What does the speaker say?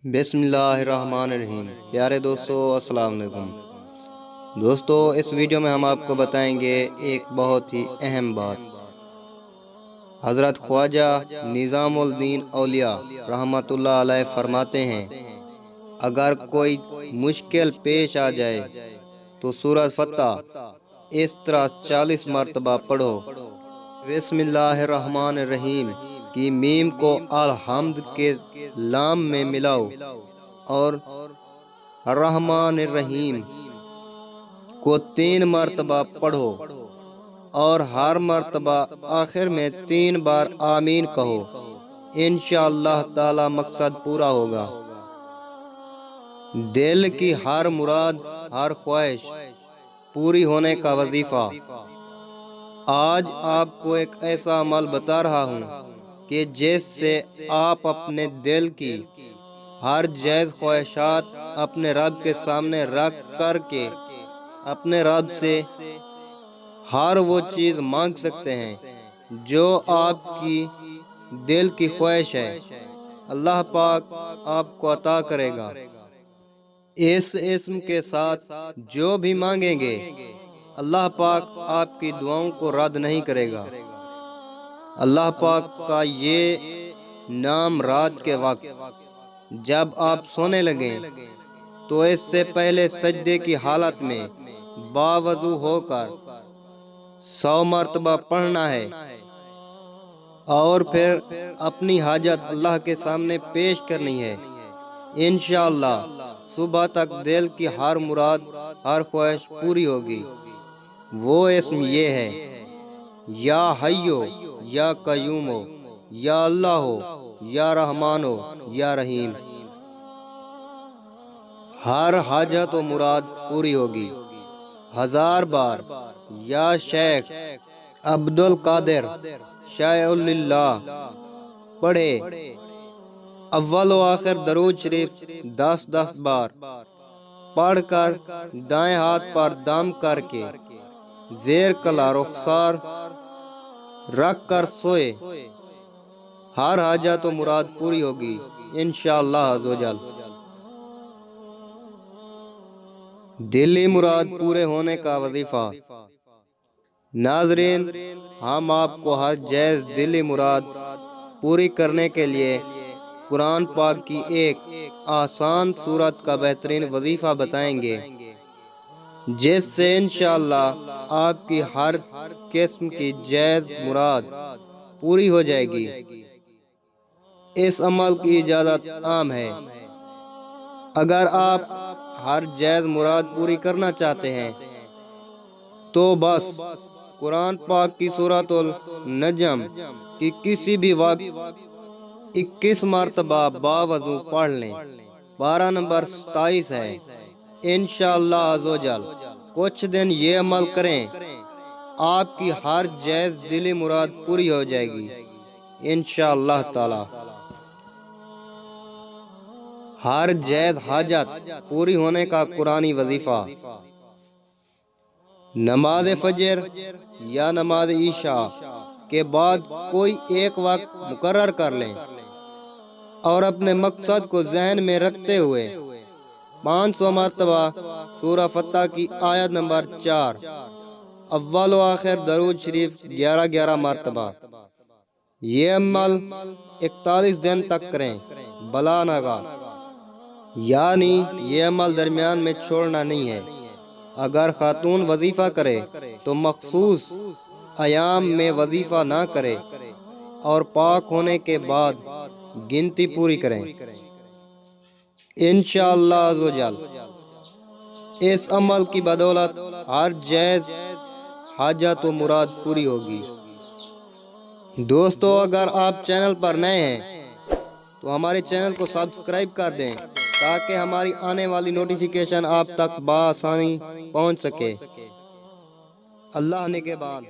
بسم اللہ الرحمن الرحیم۔ پیارے دوستو، السلام علیکم۔ دوستو، اس ویڈیو میں ہم آپ کو بتائیں گے ایک بہت ہی اہم بات۔ حضرت خواجہ نظام الدین اولیاء رحمۃ اللہ علیہ فرماتے ہیں، اگر کوئی مشکل پیش آ جائے تو سورۃ فتح اس طرح 40 مرتبہ پڑھو۔ بسم اللہ الرحمن الرحیم کی میم کو الحمد کے لام میں ملاؤ اور الرحمن الرحیم کو 3 مرتبہ پڑھو اور ہر مرتبہ آخر میں 3 بار آمین کہو۔ انشاءاللہ تعالی مقصد پورا ہوگا۔ دل کی ہر مراد، ہر خواہش پوری ہونے کا وظیفہ۔ آج آپ کو ایک ایسا عمل بتا رہا ہوں کہ جس سے آپ اپنے دل کی ہر جائز خواہشات اپنے رب کے سامنے رکھ کر کے اپنے رب سے ہر وہ چیز مانگ سکتے ہیں جو آپ کی دل کی خواہش ہے۔ اللہ پاک آپ کو عطا کرے گا۔ اس اسم کے ساتھ جو بھی مانگیں گے، اللہ پاک آپ کی دعاؤں کو رد نہیں کرے گا۔ اللہ پاک کا یہ نام رات کے وقت جب آپ سونے لگیں تو اس سے پہلے سجدے کی حالت میں باوضو ہو کر 100 مرتبہ پڑھنا ہے، اور پھر اپنی حاجت اللہ کے سامنے پیش کرنی ہے۔ انشاءاللہ صبح تک دل کی ہر مراد، ہر خواہش پوری ہوگی۔ وہ اسم یہ ہے، یا حیو یا قیومو، یا اللہ ہو، یا رحمانو، یا رحیم۔ ہر حاجت و مراد پوری ہوگی۔ 1000 بار یا شیخ عبدالقادر شیع اللہ پڑھے۔ اول و آخر درود شریف 10 بار پڑھ کر دائیں ہاتھ پر دم کر کے زیر کلا رخسار رکھ کر سوئے۔ ہر حاجت و مراد پوری ہوگی انشاءاللہ عزوجل۔ دلی مراد پورے ہونے کا وظیفہ۔ ناظرین، ہم آپ کو ہر جائز دلی مراد پوری کرنے کے لیے قرآن پاک کی ایک آسان سورت کا بہترین وظیفہ بتائیں گے، جس سے انشاءاللہ آپ کی ہر قسم کی جائز مراد پوری ہو جائے گی۔ اس عمل کی اجازت عام ہے۔ اگر آپ ہر جائز مراد پوری کرنا چاہتے ہیں تو بس قرآن پاک کی سورۃ النجم کی کسی بھی وقت 21 مرتبہ باوضو پڑھ لیں۔ پارہ نمبر 27 ہے۔ انشاءاللہ عزوجل کچھ دن یہ عمل کریں، آپ کی ہر جائز دلی مراد پوری ہو جائے گی انشاءاللہ تعالی۔ ہر جائز حاجت پوری ہونے کا قرآنی وظیفہ۔ نماز فجر یا نماز عشاء کے بعد کوئی ایک وقت مقرر کر لیں اور اپنے مقصد کو ذہن میں رکھتے ہوئے 500 مرتبہ سورہ فتح کی آیت نمبر 4 اول و آخر درود شریف 11 مرتبہ۔ یہ عمل 41 دن تک کریں بلا ناغہ، یعنی یہ عمل درمیان میں چھوڑنا نہیں ہے۔ اگر خاتون وظیفہ کرے تو مخصوص ایام میں وظیفہ نہ کرے اور پاک ہونے کے بعد گنتی پوری کریں انشاءاللہ عزوجل۔ اس عمل کی بدولت ہر جائز حاجت و مراد پوری ہوگی۔ دوستو، اگر آپ چینل پر نئے ہیں تو ہمارے چینل کو سبسکرائب کر دیں تاکہ ہماری آنے والی نوٹیفیکیشن آپ تک بآسانی پہنچ سکے۔ اللہ نے کے بعد